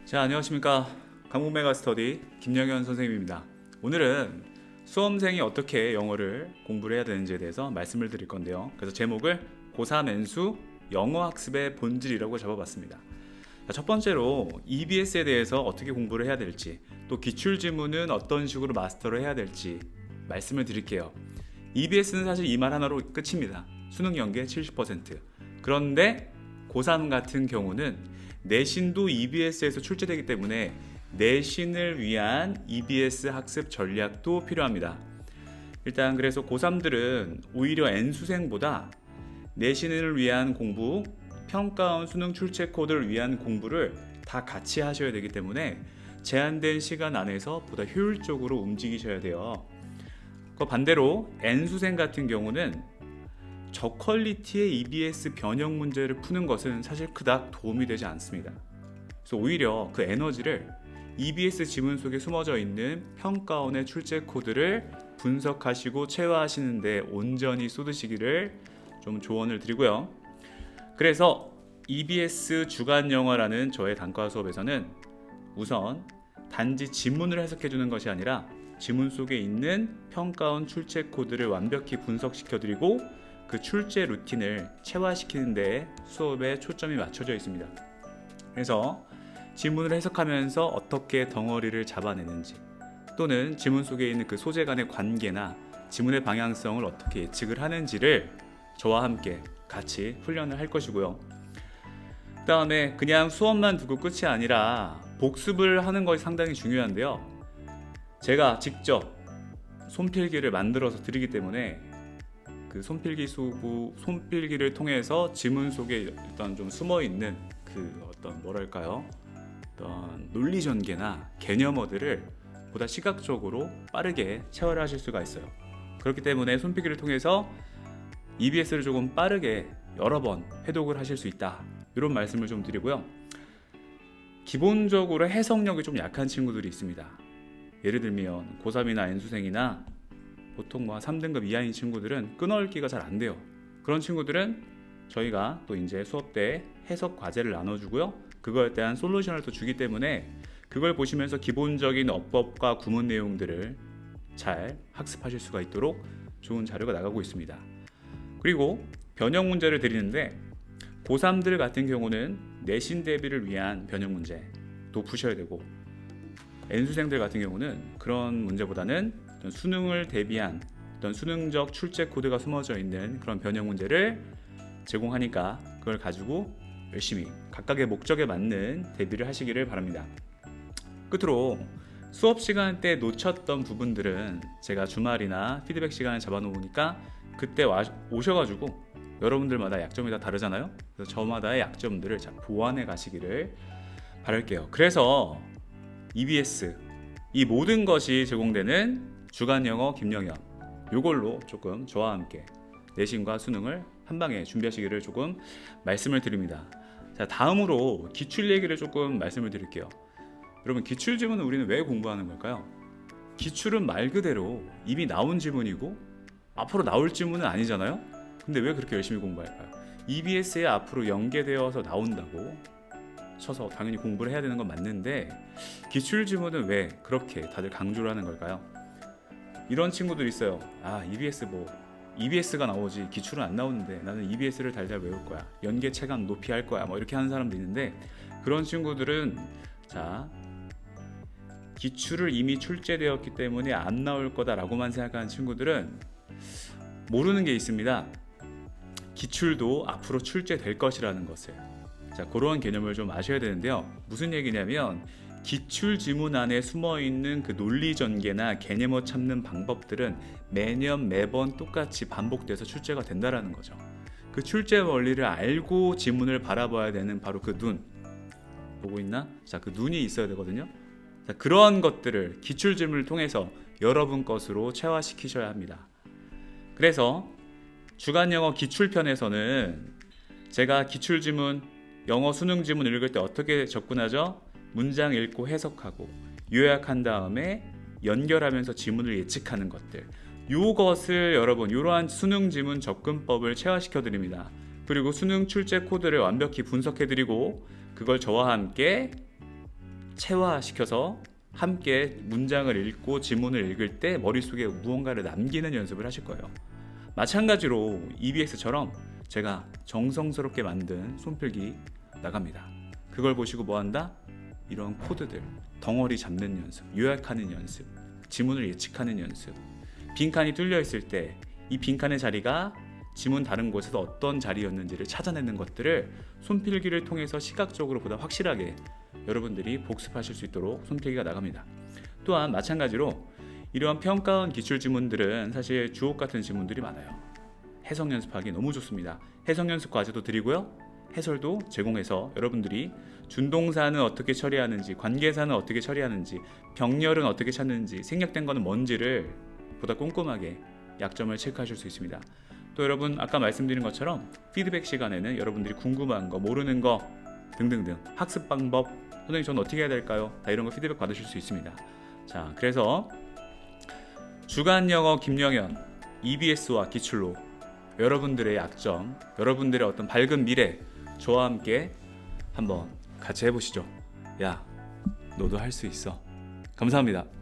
자, 안녕하십니까. 강북 메가스터디 김영현 선생님입니다. 오늘은 수험생이 어떻게 영어를 공부를 해야 되는지에 대해서 말씀을 드릴 건데요. 그래서 제목을 고3 N수 영어 학습의 본질이라고 잡아봤습니다. 자, 첫 번째로 EBS에 대해서 어떻게 공부를 해야 될지, 또 기출지문은 어떤 식으로 마스터를 해야 될지 말씀을 드릴게요. EBS는 사실 이 말 하나로 끝입니다. 수능 연계 70%. 그런데 고3 같은 경우는 내신도 EBS에서 출제되기 때문에 내신을 위한 EBS 학습 전략도 필요합니다. 일단 그래서 고3들은 오히려 N수생보다 내신을 위한 공부, 평가원 수능 출제 코드를 위한 공부를 다 같이 하셔야 되기 때문에 제한된 시간 안에서 보다 효율적으로 움직이셔야 돼요. 그 반대로 N수생 같은 경우는 저퀄리티의 EBS 변형 문제를 푸는 것은 사실 그닥 도움이 되지 않습니다. 그래서 오히려 그 에너지를 EBS 지문 속에 숨어져 있는 평가원의 출제 코드를 분석하시고 체화하시는 데 온전히 쏟으시기를 좀 조언을 드리고요. 그래서 EBS 주간 영어라는 저의 단과 수업에서는 우선 단지 지문을 해석해 주는 것이 아니라 지문 속에 있는 평가원 출제 코드를 완벽히 분석시켜 드리고 그 출제 루틴을 체화시키는 데 수업에 초점이 맞춰져 있습니다. 그래서 지문을 해석하면서 어떻게 덩어리를 잡아내는지, 또는 지문 속에 있는 그 소재 간의 관계나 지문의 방향성을 어떻게 예측을 하는지를 저와 함께 같이 훈련을 할 것이고요. 그 다음에 그냥 수업만 두고 끝이 아니라 복습을 하는 것이 상당히 중요한데요. 제가 직접 손필기를 만들어서 드리기 때문에 그 손필기를 통해서 지문 속에 일단 좀 숨어 있는 그 어떤 어떤 논리 전개나 개념어들을 보다 시각적으로 빠르게 체화를 하실 수가 있어요. 그렇기 때문에 손필기를 통해서 EBS를 조금 빠르게 여러 번 회독을 하실 수 있다, 이런 말씀을 좀 드리고요. 기본적으로 해석력이 좀 약한 친구들이 있습니다. 예를 들면 고3이나 N수생이나 보통 3등급 이하인 친구들은 끊어읽기가 잘 안 돼요. 그런 친구들은 저희가 또 이제 수업 때 해석 과제를 나눠주고요. 그거에 대한 솔루션을 또 주기 때문에 그걸 보시면서 기본적인 어법과 구문 내용들을 잘 학습하실 수가 있도록 좋은 자료가 나가고 있습니다. 그리고 변형 문제를 드리는데 고3들 같은 경우는 내신 대비를 위한 변형 문제도 푸셔야 되고, N수생들 같은 경우는 그런 문제보다는 수능을 대비한 어떤 수능적 출제 코드가 숨어져 있는 그런 변형 문제를 제공하니까 그걸 가지고 열심히 각각의 목적에 맞는 대비를 하시기를 바랍니다. 끝으로 수업 시간 때 놓쳤던 부분들은 제가 주말이나 피드백 시간을 잡아놓으니까 그때 오셔가지고 여러분들마다 약점이 다 다르잖아요. 그래서 저마다의 약점들을 잘 보완해 가시기를 바랄게요. 그래서 EBS, 이 모든 것이 제공되는 주간 영어 김영현, 이걸로 조금 저와 함께 내신과 수능을 한 방에 준비하시기를 조금 말씀을 드립니다. 자, 다음으로 기출 얘기를 조금 말씀을 드릴게요. 여러분, 기출 지문은 우리는 왜 공부하는 걸까요? 기출은 말 그대로 이미 나온 지문이고 앞으로 나올 지문은 아니잖아요. 근데 왜 그렇게 열심히 공부할까요? EBS에 앞으로 연계되어서 나온다고 쳐서 당연히 공부를 해야 되는 건 맞는데, 기출 지문은 왜 그렇게 다들 강조를 하는 걸까요? 이런 친구들 있어요. EBS가 나오지 기출은 안 나오는데 나는 EBS를 달달 외울 거야, 연계 체감 높이 할 거야, 이렇게 하는 사람도 있는데, 그런 친구들은 기출을 이미 출제되었기 때문에 안 나올 거다라고만 생각하는 친구들은 모르는 게 있습니다. 기출도 앞으로 출제될 것이라는 것을. 그런 개념을 좀 아셔야 되는데요. 무슨 얘기냐면 기출 지문 안에 숨어있는 그 논리 전개나 개념어 찾는 방법들은 매번 똑같이 반복돼서 출제가 된다라는 거죠. 그 출제 원리를 알고 지문을 바라봐야 되는 바로 그 눈, 보고 있나? 그 눈이 있어야 되거든요. 그러한 것들을 기출 지문을 통해서 여러분 것으로 체화시키셔야 합니다. 그래서 주간 영어 기출편에서는 제가 기출 지문, 영어 수능 지문 읽을 때 어떻게 접근하죠? 문장 읽고 해석하고 요약한 다음에 연결하면서 지문을 예측하는 것들, 이것을 여러분 이러한 수능 지문 접근법을 체화시켜 드립니다. 그리고 수능 출제 코드를 완벽히 분석해 드리고 그걸 저와 함께 체화시켜서 함께 문장을 읽고 지문을 읽을 때 머릿속에 무언가를 남기는 연습을 하실 거예요. 마찬가지로 EBS처럼 제가 정성스럽게 만든 손필기 나갑니다. 그걸 보시고 뭐한다? 이런 코드들, 덩어리 잡는 연습, 요약하는 연습, 지문을 예측하는 연습, 빈칸이 뚫려 있을 때 이 빈칸의 자리가 지문 다른 곳에서 어떤 자리였는지를 찾아내는 것들을 손필기를 통해서 시각적으로 보다 확실하게 여러분들이 복습하실 수 있도록 손필기가 나갑니다. 또한 마찬가지로 이러한 평가원 기출 지문들은 사실 주옥 같은 지문들이 많아요. 해석 연습하기 너무 좋습니다. 해석 연습 과제도 드리고요. 해설도 제공해서 여러분들이 준동사는 어떻게 처리하는지, 관계사는 어떻게 처리하는지, 병렬은 어떻게 찾는지, 생략된 거는 뭔지를 보다 꼼꼼하게 약점을 체크하실 수 있습니다. 또 여러분 아까 말씀드린 것처럼 피드백 시간에는 여러분들이 궁금한 거, 모르는 거 등등등 학습 방법, 선생님 저는 어떻게 해야 될까요? 다 이런 거 피드백 받으실 수 있습니다. 자, 그래서 주간 영어 김영현 EBS와 기출로 여러분들의 약점, 여러분들의 어떤 밝은 미래 저와 함께 한번 같이 해보시죠. 야, 너도 할 수 있어. 감사합니다.